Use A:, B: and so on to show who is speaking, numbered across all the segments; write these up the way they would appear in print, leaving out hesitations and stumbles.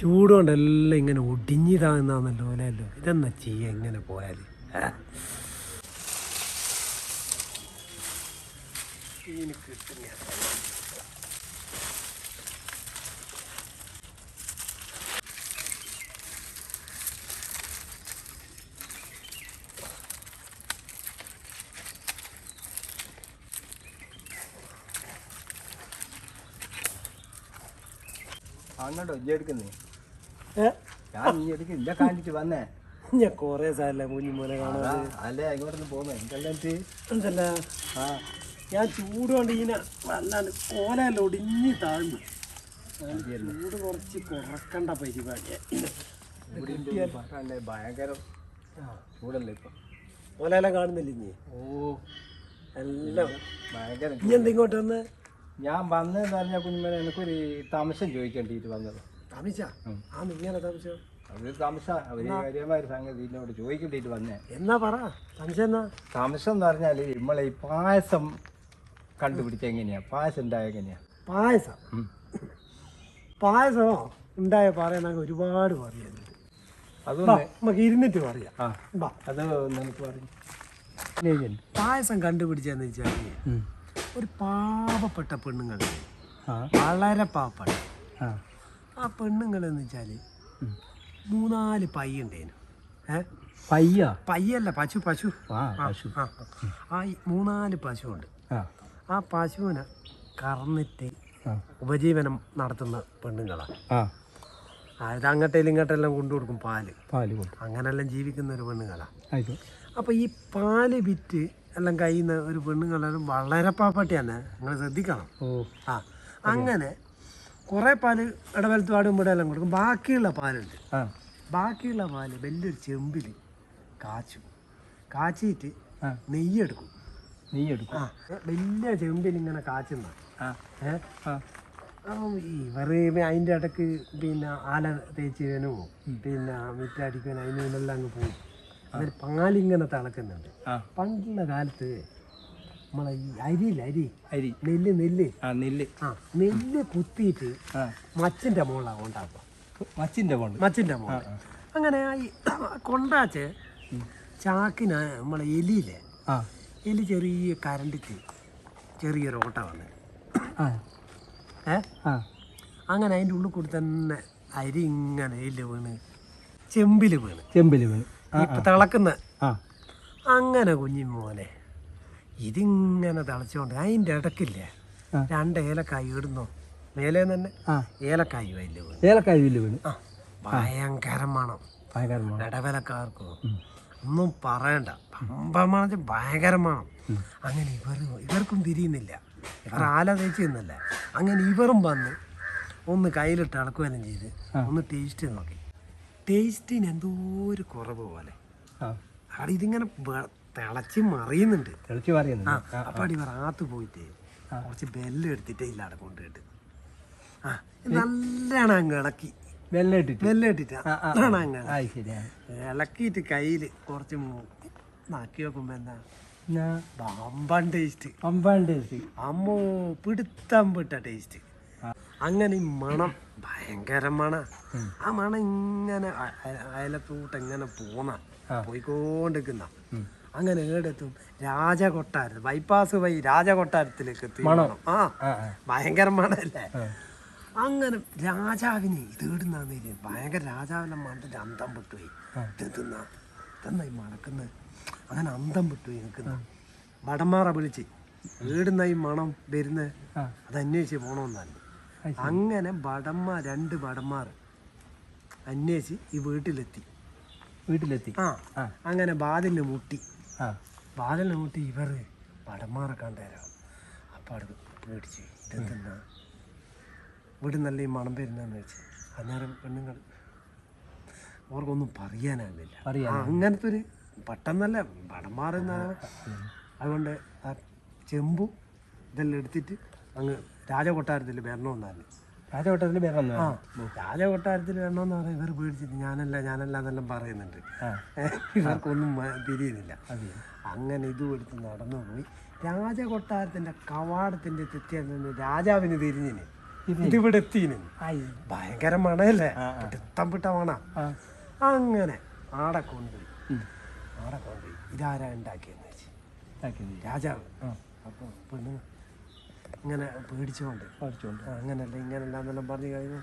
A: ചൂടുകൊണ്ടെല്ലാം ഇങ്ങനെ ഒടിഞ്ഞിതാകുന്നല്ലോ അല്ലല്ലോ. ഇതെന്നാ ചെയ്യുക ഇങ്ങനെ പോയാൽ? ഇതിന് കിട്ടുന്ന
B: അങ്ങോട്ടോ ഇജ്ജ എടുക്കുന്നേ? ഞാൻ നീ എടുക്കില്ല കാണിച്ചിട്ട് വന്നേ.
A: ഞാൻ കുറേ സാറല്ലേ കുഞ്ഞുമോനെ കാണാതെ.
B: അല്ലേ ഇങ്ങോട്ടൊന്ന് പോന്നേ എന്തെല്ലാം
A: എന്തല്ല ഞാൻ ചൂട് കൊണ്ട് ഇങ്ങനെ വല്ലാണ്ട് കോലല്ല ഒടിഞ്ഞ് താഴ്ന്നു. ചൂട് കുറച്ച് കുറക്കണ്ട പരിപാടിയെ.
B: ഭയങ്കര ചൂടല്ലേ ഇപ്പൊ?
A: കോലെല്ലാം കാണുന്നില്ല ഇനി?
B: ഓ
A: എല്ലാം
B: ഭയങ്കര.
A: ഇനി എന്തിങ്ങോട്ട് വന്ന്?
B: ഞാൻ വന്നതെന്ന് പറഞ്ഞാൽ കുഞ്ഞുമോനെ എനിക്കൊരു താമസം ചോദിക്കേണ്ടിട്ട് വന്നത്.
A: താമസിച്ചാ? ആ ഇങ്ങനെ താമസിച്ചോ?
B: അതൊരു താമസം ഒരു കാര്യമായ സംഗതി എന്നോട് ചോദിക്കേണ്ടിട്ട് വന്നേ.
A: എന്നാ പറ താമസം. എന്നാ
B: താമസം എന്ന് പറഞ്ഞാല് നമ്മളെ ഈ പായസം കണ്ടുപിടിച്ച എങ്ങനെയാ? പായസം ഉണ്ടായ എങ്ങനെയാ?
A: പായസം പായസമോ ഉണ്ടായ പറയാൻ ഒരുപാട് പറയാനുണ്ട്.
B: അതൊന്ന്
A: നമുക്ക് ഇരുന്നിട്ട് പറയാം.
B: അത് നമുക്ക് പറഞ്ഞു.
A: പായസം കണ്ടുപിടിച്ചെന്ന് വെച്ചാൽ ഒരു പാവപ്പെട്ട പെണ്ണുങ്ങൾ, വളരെ പാവപ്പെട്ട ആ പെണ്ണുങ്ങളെന്ന് വെച്ചാൽ 3-4 പയ്യുണ്ടേനു. പയ്യല്ല പശു. ആ 3-4 പശുവുണ്ട്. ആ പശുവിനെ കറന്നിട്ട് ഉപജീവനം നടത്തുന്ന പെണ്ണുങ്ങളാണ്. അതായത് അങ്ങോട്ടേലും ഇങ്ങോട്ടെല്ലാം കൊണ്ടു കൊടുക്കും പാല്. അങ്ങനെല്ലാം ജീവിക്കുന്ന ഒരു പെണ്ണുങ്ങളാണ്. അപ്പോൾ ഈ പാല് വിറ്റ് എല്ലാം കഴിയുന്ന ഒരു പെണ്ണുങ്ങളെല്ലാം വളരെ പാവപ്പെട്ടിയാണ്. നിങ്ങൾ ശ്രദ്ധിക്കണം. അങ്ങനെ കുറേ പാല് ഇടവലത്ത് പാടും ഇവിടെ എല്ലാം കൊടുക്കും. ബാക്കിയുള്ള പാലുണ്ട്. ബാക്കിയുള്ള പാല് വലിയൊരു ചെമ്പിൽ കാച്ചിട്ട് നെയ്യെടുക്കും. വലിയ ചെമ്പിൽ ഇങ്ങനെ കാച്ചുന്ന. അപ്പം ഇവർ അതിൻ്റെ ഇടയ്ക്ക് പിന്നെ ആല തേച്ചിനും പിന്നെ മിറ്റടിക്കാനും അതിനെല്ലാം അങ്ങ് പോകും. അതിൽ പാലിങ്ങനെ തിളക്കുന്നുണ്ട്. പണ്ടുള്ള കാലത്ത് നമ്മളെ ഈ അരി നെല്ല് നെല്ല് കുത്തിയിട്ട് മച്ചിൻ്റെ മുകളിലാണ് ഉണ്ടാക്കുക. മച്ചിൻ്റെ മുകളിൽ അങ്ങനെ ഈ കൊണ്ടാച്ച് ചാക്കിന് നമ്മളെ എലി ചെറിയ കരണ്ടിട്ട് ചെറിയൊരു ഓട്ട വന്ന് അങ്ങനെ അതിൻ്റെ ഉള്ളിൽ കൂടി തന്നെ അരി ഇങ്ങനെ ചെമ്പിൽ വീണ് ഇപ്പം തിളക്കുന്ന. അങ്ങനെ കുഞ്ഞിമോനെ ഇതിങ്ങനെ തിളച്ചോണ്ട് അതിൻ്റെ ഇടക്കില്ലേ 2 ഏലക്കായ് ഇടുന്നോ മേലെ തന്നെ ഏലക്കായ് വീണ് ഭയങ്കര മണം. ഇടവലക്കാർക്കോ ഒന്നും പറയണ്ട, പമ്പമാണെന്ന് ഭയങ്കര മണം. അങ്ങനെ ഇവർക്കും തിരിയുന്നില്ല. ഇവർ ആല തേച്ചെന്നല്ല. അങ്ങനെ ഇവരും വന്ന് ഒന്ന് കയ്യിലിട്ട് ഇളക്കുവാനും ചെയ്ത് ഒന്ന് ടേസ്റ്റ് നോക്കി. ടേസ്റ്റിന് എന്തോ ഒരു കുറവ് പോലെ. അവിടെ ഇതിങ്ങനെ തിളച്ച് മറിയുന്നുണ്ട്. അപ്പോൾ ഇവർ ആത്ത് പോയിട്ട് കുറച്ച് ബെല്ലം എടുത്തിട്ട് ഇല്ലാടെ കൊണ്ടുപോയിട്ട് നല്ലോണം അങ്ങ് ഇളക്കി. ബെല്ലിട്ടിട്ട് ഇളക്കിയിട്ട് കയ്യിൽ കുറച്ച് നാക്കി വെക്കുമ്പോ എന്താ ബമ്പൻ ടേസ്റ്റ്. അമ്മോ പിടുത്തം വിട്ട ടേസ്റ്റ്. അങ്ങനെ ഈ മണം ഭയങ്കര മണം. ആ മണം ഇങ്ങനെ അയലത്തൂട്ട് എങ്ങനെ പോയിക്കൊണ്ടിരിക്കുന്ന. അങ്ങനെ ഏടെത്തും രാജകൊട്ടാരം, ബൈപ്പാസ് വഴി രാജകൊട്ടാരത്തിലേക്ക് എത്തി. ഭയങ്കര മണല്ലേ. അങ്ങനെ രാജാവിന് ഇത് ഇടുന്ന ഭയങ്കര രാജാവിനെ മണ്ടിട്ട് അന്തം വിട്ടുപോയി. ഇതെന്നായി മണക്കുന്നത്. അങ്ങനെ അന്തം വിട്ടുപോയി നിൽക്കുന്ന ഭടന്മാരെ വിളിച്ച് വീടുന്ന ഈ മണം വരുന്നത് അത് അന്വേഷിച്ച് പോകണമെന്നാണ്. അങ്ങനെ 2 ഭടന്മാർ അന്വേഷിച്ച് ഈ വീട്ടിലെത്തി. അങ്ങനെ വാതിലിന് മുട്ടി. ഇവർ ഭടന്മാരെ കണ്ടുതരാം. അപ്പം അവിടെ പേടിച്ച് ഇതെന്താ വീട് നല്ല ഈ മണം വരുന്നതെന്ന് വെച്ച്. അന്നേരം പെണ്ണുങ്ങൾ അവർക്കൊന്നും പറയാനാവില്ല. അങ്ങനത്തെ ഒരു പെട്ടെന്നല്ല ഭടന്മാരെന്ന. അതുകൊണ്ട് ആ ചെമ്പും ഇതെല്ലാം എടുത്തിട്ട് അങ്ങ് രാജകൊട്ടാരത്തിൽ വരണമെന്നാണ്. രാജകൊട്ടാരത്തിൽ വരണമെന്ന് പറഞ്ഞാൽ ഇവർ പേടിച്ചിട്ട് ഞാനല്ല എന്നെല്ലാം പറയുന്നുണ്ട്. ഇവർക്കൊന്നും തിരിയുന്നില്ല. അങ്ങനെ ഇതും എടുത്ത് നടന്നു പോയി. രാജകൊട്ടാരത്തിൻ്റെ കവാടത്തിൻ്റെ തെറ്റിയാൽ നിന്ന് രാജാവിന് തിരിഞ്ഞിന് ഇതിവിടെ എത്തീന് ഭയങ്കര മണയല്ലേ പിടുത്തം പിട്ട മണ അങ്ങനെ ആടെ കൊണ്ടുപോയി ഇതാരാ ഉണ്ടാക്കിയെന്ന് വെച്ച് രാജാവ് അപ്പോൾ പെണ്ണ് ഇങ്ങനെ പേടിച്ചുകൊണ്ട് അങ്ങനല്ല ഇങ്ങനല്ല എന്നെല്ലാം പറഞ്ഞു കഴിഞ്ഞു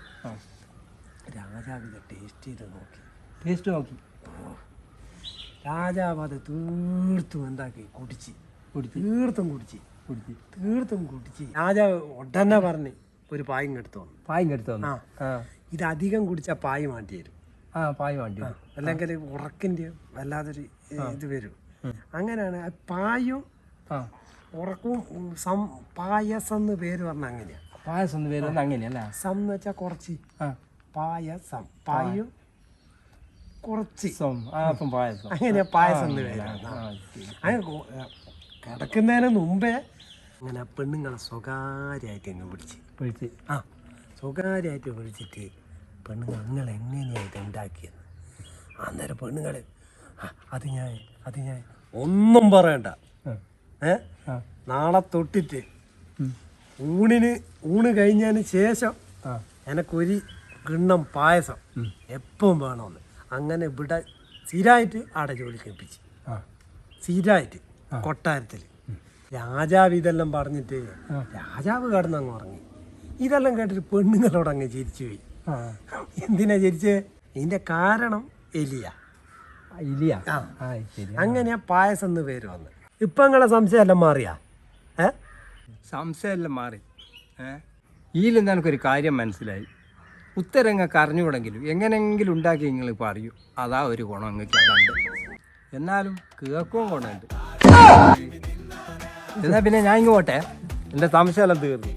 A: രാജാവ് ഇത് ടേസ്റ്റ് ചെയ്ത് നോക്കി രാജാവ് അത് തീർത്തും എന്താക്കി തീർത്തും കുടിച്ച് രാജാവ് ഉടനെ പറഞ്ഞ് ഒരു പായും കെടുത്തു വന്നു ഇത് അധികം കുടിച്ചാൽ പായ് മാറ്റി തരും അല്ലെങ്കിൽ ഉറക്കിൻ്റെ വല്ലാതൊരു ഇത് വരും അങ്ങനെയാണ് പായും ഉറക്കവും പായസം എന്ന് പേര് പറഞ്ഞാൽ അങ്ങനെയാ
B: പായസം പേര് അങ്ങനെയല്ല
A: സം എന്ന് വെച്ചാൽ കുറച്ച് പായസം പായും കുറച്ച് അങ്ങനെയാ പായസം എന്ന് പേരാണ് അങ്ങനെ കിടക്കുന്നതിന് മുമ്പേ അങ്ങനെ പെണ്ണുങ്ങളെ സ്വകാര്യമായിട്ട് അങ്ങ് വിളിച്ച് സ്വകാര്യമായിട്ട് വിളിച്ചിട്ട് പെണ്ണുങ്ങൾ നിങ്ങൾ എങ്ങനെയായിട്ട് ഉണ്ടാക്കിയെന്ന് അന്നേരം പെണ്ണുങ്ങൾ അത് ഞാൻ ഒന്നും പറയണ്ട നാളെ തൊട്ടിട്ട് ഊണ് കഴിഞ്ഞതിന് ശേഷം എനക്കൊരു കിണ്ണം പായസം എപ്പം വേണമെന്ന് അങ്ങനെ ഇവിടെ സ്ഥിരമായിട്ട് ആടെ ജോലി കേൾപ്പിച്ച് സ്ഥിരമായിട്ട് കൊട്ടാരത്തിൽ രാജാവ് ഇതെല്ലാം പറഞ്ഞിട്ട് രാജാവ് കിടന്നങ്ങ് ഉറങ്ങി ഇതെല്ലാം കേട്ടിട്ട് പെണ്ണുങ്ങളോട് അങ്ങ് ചിരിച്ചു പോയി എന്തിനാ ചിരിച്ചേ ഇതിന്റെ കാരണം എലിയ അങ്ങനെയാ പായസം എന്ന് പേര് വന്ന് ഇപ്പൊ നിങ്ങളെ സംശയമെല്ലാം മാറിയാ
B: സംശയമെല്ലാം മാറി ഇതിൽ എനിക്കൊരു കാര്യം മനസ്സിലായി ഉത്തരം നിങ്ങൾക്ക് അറിഞ്ഞുകൂടെങ്കിലും എങ്ങനെയെങ്കിലും ഉണ്ടാക്കി നിങ്ങൾ പറയൂ അതാ ഒരു ഗുണം നിങ്ങൾക്ക് അതുണ്ട് എന്നാലും കേൾക്കും ഗുണമുണ്ട് എന്നാ പിന്നെ ഞാൻ ഇങ്ങോട്ടെ എൻ്റെ സംശയമെല്ലാം തീർന്നു